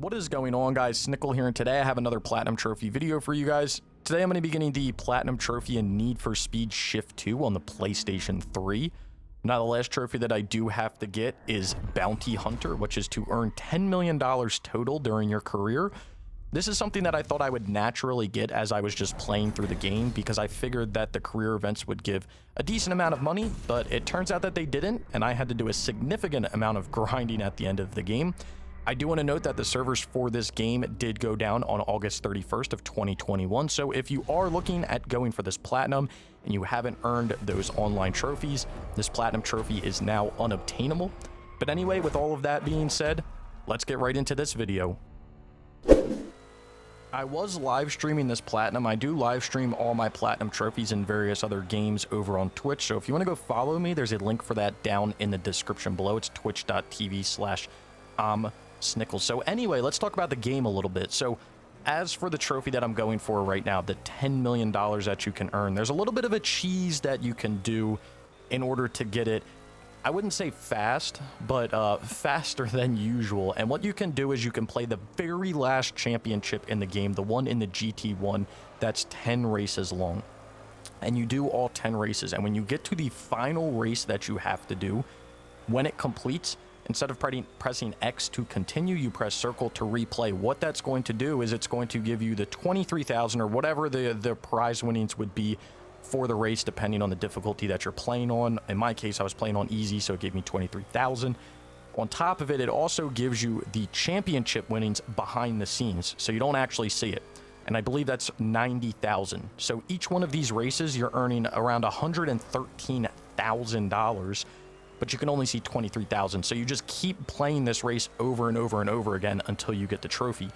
What is going on, guys? Snickel here, and today I have another Platinum Trophy video for you guys. Today I'm going to be getting the Platinum Trophy in Need for Speed Shift 2 on the PlayStation 3. Now, the last trophy that I do have to get is Bounty Hunter, which is to earn $10 million total during your career. This is something that I thought I would naturally get as I was just playing through the game, because I figured that the career events would give a decent amount of money, but it turns out that they didn't, and I had to do a significant amount of grinding at the end of the game. I do want to note that the servers for this game did go down on August 31st of 2021, so if you are looking at going for this Platinum and you haven't earned those online trophies, this Platinum Trophy is now unobtainable. But anyway, with all of that being said, let's get right into this video. I was live streaming this Platinum. I do live stream all my Platinum trophies and various other games over on Twitch, so if you want to go follow me, there's a link for that down in the description below. It's twitch.tv/Snickel. So anyway, let's talk about the game a little bit. So as for the trophy that I'm going for right now, the $10 million that you can earn, there's a little bit of a cheese that you can do in order to get it. I wouldn't say fast, but faster than usual. And what you can do is you can play the very last championship in the game, the one in the GT1 that's 10 races long. And you do all 10 races. And when you get to the final race that you have to do, when it completes, instead of pressing X to continue, you press circle to replay. What that's going to do is it's going to give you the 23,000 or whatever the prize winnings would be for the race, depending on the difficulty that you're playing on. In my case, I was playing on easy, so it gave me 23,000. On top of it, it also gives you the championship winnings behind the scenes, so you don't actually see it. And I believe that's 90,000. So each one of these races, you're earning around $113,000. But you can only see 23,000. So you just keep playing this race over and over and over again until you get the trophy.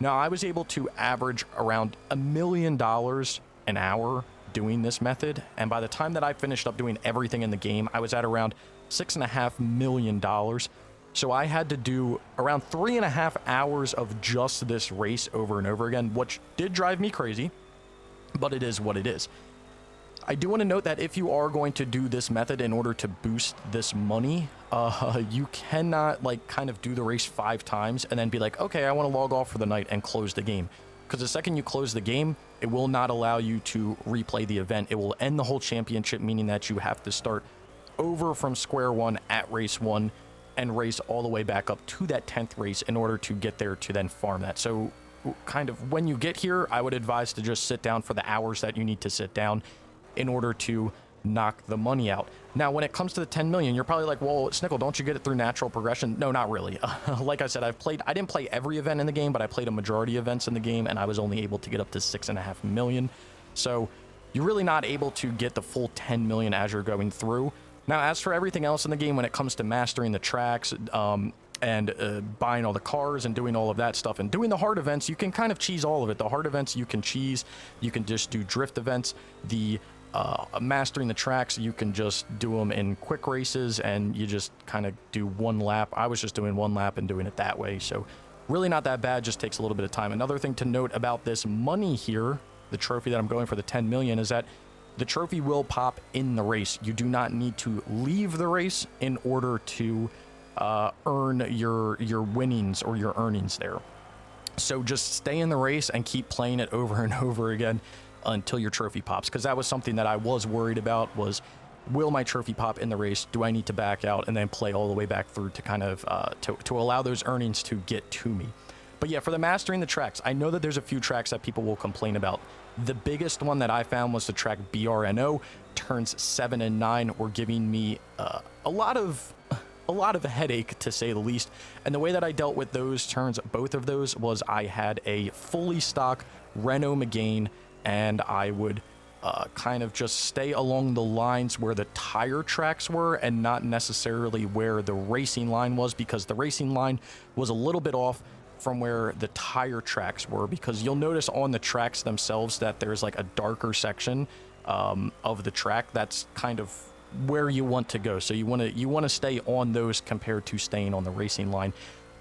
Now, I was able to average around $1 million an hour doing this method. And by the time that I finished up doing everything in the game, I was at around $6.5 million. So I had to do around 3.5 hours of just this race over and over again, which did drive me crazy, but it is what it is. I do want to note that if you are going to do this method in order to boost this money, you cannot kind of do the race 5 times and then be like, okay, I want to log off for the night and close the game. Because the second you close the game, it will not allow you to replay the event. It will end the whole championship, meaning that you have to start over from square one at race 1 and race all the way back up to that 10th race in order to get there to then farm that. So kind of when you get here, I would advise to just sit down for the hours that you need to sit down in order to knock the money out. Now, when it comes to the 10 million, you're probably like, well, Snickel, don't you get it through natural progression? No, not really. Like I said, I didn't play every event in the game, but I played a majority of events in the game, and I was only able to get up to 6.5 million. So you're really not able to get the full 10 million as you're going through. Now, as for everything else in the game, when it comes to mastering the tracks, and buying all the cars and doing all of that stuff and doing the hard events, you can kind of cheese all of it. The hard events you can cheese, you can just do drift events. The mastering the tracks, you can just do them in quick races and you just kind of do one lap. I was just doing one lap and doing it that way, so really not that bad, just takes a little bit of time. Another thing to note about this money here, the trophy that I'm going for, the 10 million, is that the trophy will pop in the race. You do not need to leave the race in order to earn your winnings or your earnings there. So just stay in the race and keep playing it over and over again until your trophy pops, because that was something that I was worried about, was will my trophy pop in the race? Do I need to back out and then play all the way back through to kind of to allow those earnings to get to me? But yeah, for the mastering the tracks, I know that there's a few tracks that people will complain about. The biggest one that I found was the track BRNO. Turns 7 and 9 were giving me a lot of headache, to say the least. And the way that I dealt with those turns, both of those, was I had a fully stock Renault Megane, and I would kind of just stay along the lines where the tire tracks were and not necessarily where the racing line was, because the racing line was a little bit off from where the tire tracks were, because you'll notice on the tracks themselves that there's like a darker section of the track. That's kind of where you want to go. So you want to stay on those compared to staying on the racing line.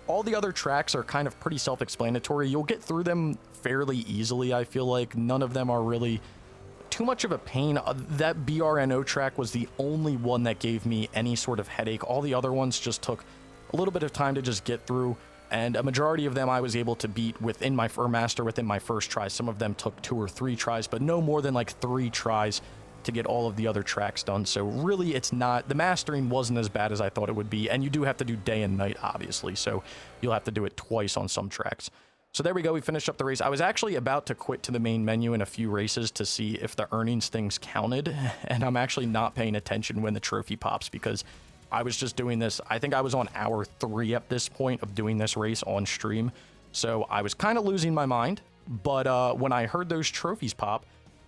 All the other tracks are kind of pretty self-explanatory. You'll get through them fairly easily, I feel like. None of them are really too much of a pain. That BRNO track was the only one that gave me any sort of headache. All the other ones just took a little bit of time to just get through. and a majority of them I was able to beat within my master within my first try. Some of them took 2 or 3 tries, but no more than like 3 tries to get all of the other tracks done. So really, it's not, the mastering wasn't as bad as I thought it would be, and you do have to do day and night, obviously, so you'll have to do it twice on some tracks. So there we go, we finished up the race. I was actually about to quit to the main menu in a few races to see if the earnings things counted, and I'm actually not paying attention when the trophy pops because I was just doing this. I think I was on hour 3 at this point of doing this race on stream, so I was kind of losing my mind, but when I heard those trophies pop,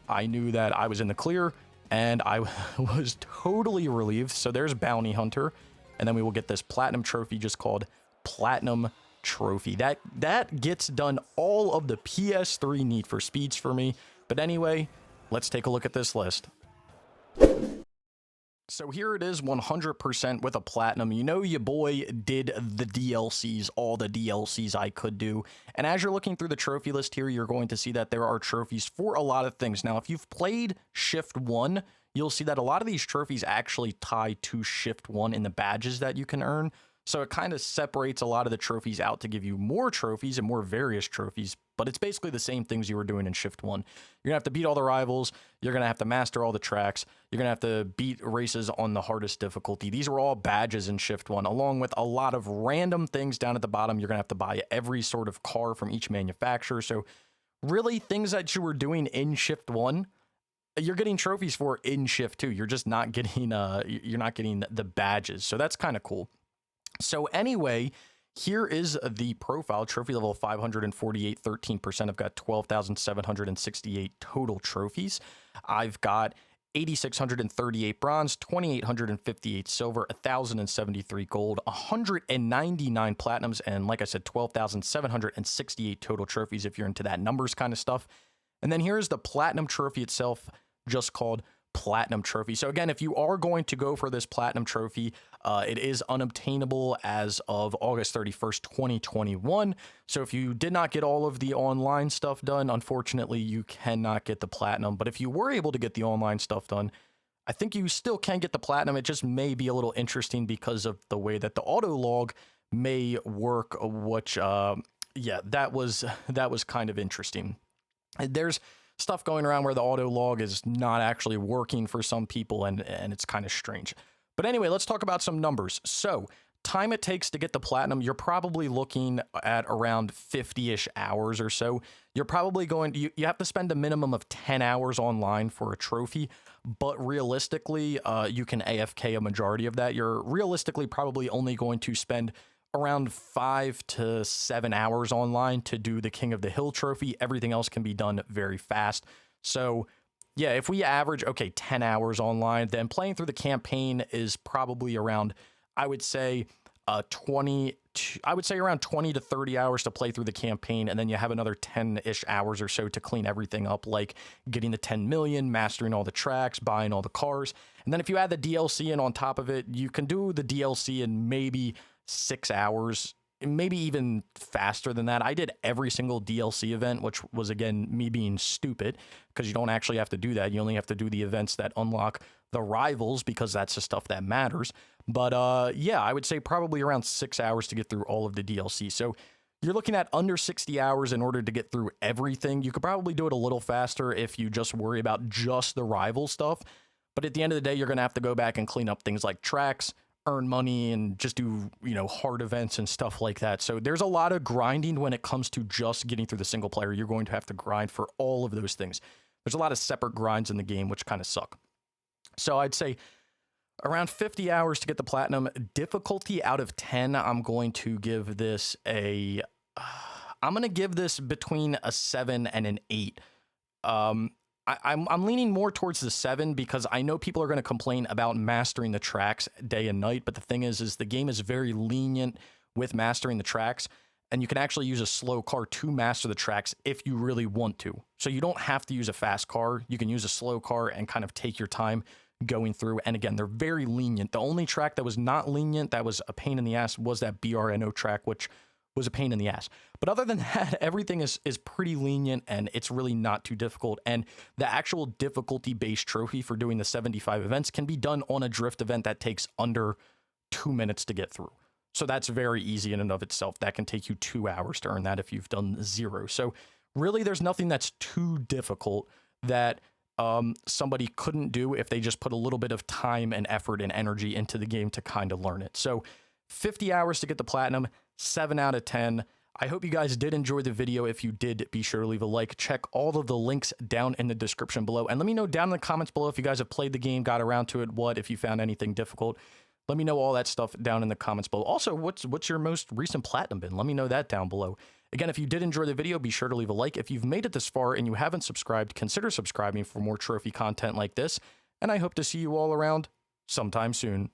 I knew that I was in the clear, and I was totally relieved. So there's Bounty Hunter, and then we will get this Platinum Trophy just called Platinum Trophy. That gets done all of the PS3 Need for Speeds for me, but anyway, let's take a look at this list. So here it is, 100% with a platinum. You know your boy did the DLCs, all the DLCs I could do. And as you're looking through the trophy list here, you're going to see that there are trophies for a lot of things. Now, if you've played Shift 1, you'll see that a lot of these trophies actually tie to Shift 1 in the badges that you can earn. So it kind of separates a lot of the trophies out to give you more trophies and more various trophies, but it's basically the same things you were doing in Shift 1. You're going to have to beat all the rivals, you're going to have to master all the tracks, you're going to have to beat races on the hardest difficulty. These were all badges in Shift 1, along with a lot of random things down at the bottom. You're going to have to buy every sort of car from each manufacturer. So really, things that you were doing in Shift 1, you're getting trophies for in Shift 2. You're just not getting, you're not getting the badges. So that's kind of cool. So anyway, here is the profile, trophy level 548, 13%. I've got 12,768 total trophies. I've got 8,638 bronze, 2,858 silver, 1,073 gold, 199 platinums, and like I said, 12,768 total trophies if you're into that numbers kind of stuff. And then here's the platinum trophy itself, just called Platinum Trophy. So again, if you are going to go for this Platinum Trophy, it is unobtainable as of August 31st, 2021. So if you did not get all of the online stuff done, unfortunately, you cannot get the Platinum. But if you were able to get the online stuff done, I think you still can get the Platinum. It just may be a little interesting because of the way that the auto log may work, which, yeah, that was kind of interesting. There's stuff going around where the auto log is not actually working for some people, and it's kind of strange. But anyway, let's talk about some numbers. So time it takes to get the platinum, you're probably looking at around 50-ish hours or so. You're probably going to, you have to spend a minimum of 10 hours online for a trophy, but realistically, you can AFK a majority of that. You're realistically probably only going to spend around 5 to 7 hours online to do the King of the Hill trophy. Everything else can be done very fast. So yeah, if we average, okay, 10 hours online, then playing through the campaign is probably around, I would say around 20 to 30 hours to play through the campaign, and then you have another 10-ish hours or so to clean everything up, like getting the 10 million, mastering all the tracks, buying all the cars. And then if you add the DLC in on top of it, you can do the DLC in maybe 6 hours, maybe even faster than that. I did every single DLC event, which was, again, me being stupid, because you don't actually have to do that. You only have to do the events that unlock the rivals, because that's the stuff that matters. But yeah, I would say probably around 6 hours to get through all of the DLC. So you're looking at under 60 hours in order to get through everything. You could probably do it a little faster if you just worry about just the rival stuff. But at the end of the day, you're going to have to go back and clean up things like tracks, earn money, and just do, you know, hard events and stuff like that. So there's a lot of grinding when it comes to just getting through the single player. You're going to have to grind for all of those things. There's a lot of separate grinds in the game, which kind of suck. So I'd say around 50 hours to get the platinum. Difficulty out of 10, I'm going to give this between a 7 and an 8. I'm leaning more towards the 7 because I know people are going to complain about mastering the tracks day and night, but the thing is the game is very lenient with mastering the tracks, and you can actually use a slow car to master the tracks if you really want to. So you don't have to use a fast car. You can use a slow car and kind of take your time going through. And again, they're very lenient. The only track that was not lenient, that was a pain in the ass, was that BRNO track, which was a pain in the ass. But other than that, everything is pretty lenient, and it's really not too difficult. And the actual difficulty-based trophy for doing the 75 events can be done on a drift event that takes under 2 minutes to get through. So that's very easy in and of itself. That can take you 2 hours to earn that if you've done 0. So really, there's nothing that's too difficult that somebody couldn't do if they just put a little bit of time and effort and energy into the game to kind of learn it. So 50 hours to get the platinum, 7 out of 10. I hope you guys did enjoy the video. If you did, be sure to leave a like. Check all of the links down in the description below. And let me know down in the comments below if you guys have played the game, got around to it, if you found anything difficult. Let me know all that stuff down in the comments below. Also, what's your most recent platinum been? Let me know that down below. Again, if you did enjoy the video, be sure to leave a like. If you've made it this far and you haven't subscribed, consider subscribing for more trophy content like this. And I hope to see you all around sometime soon.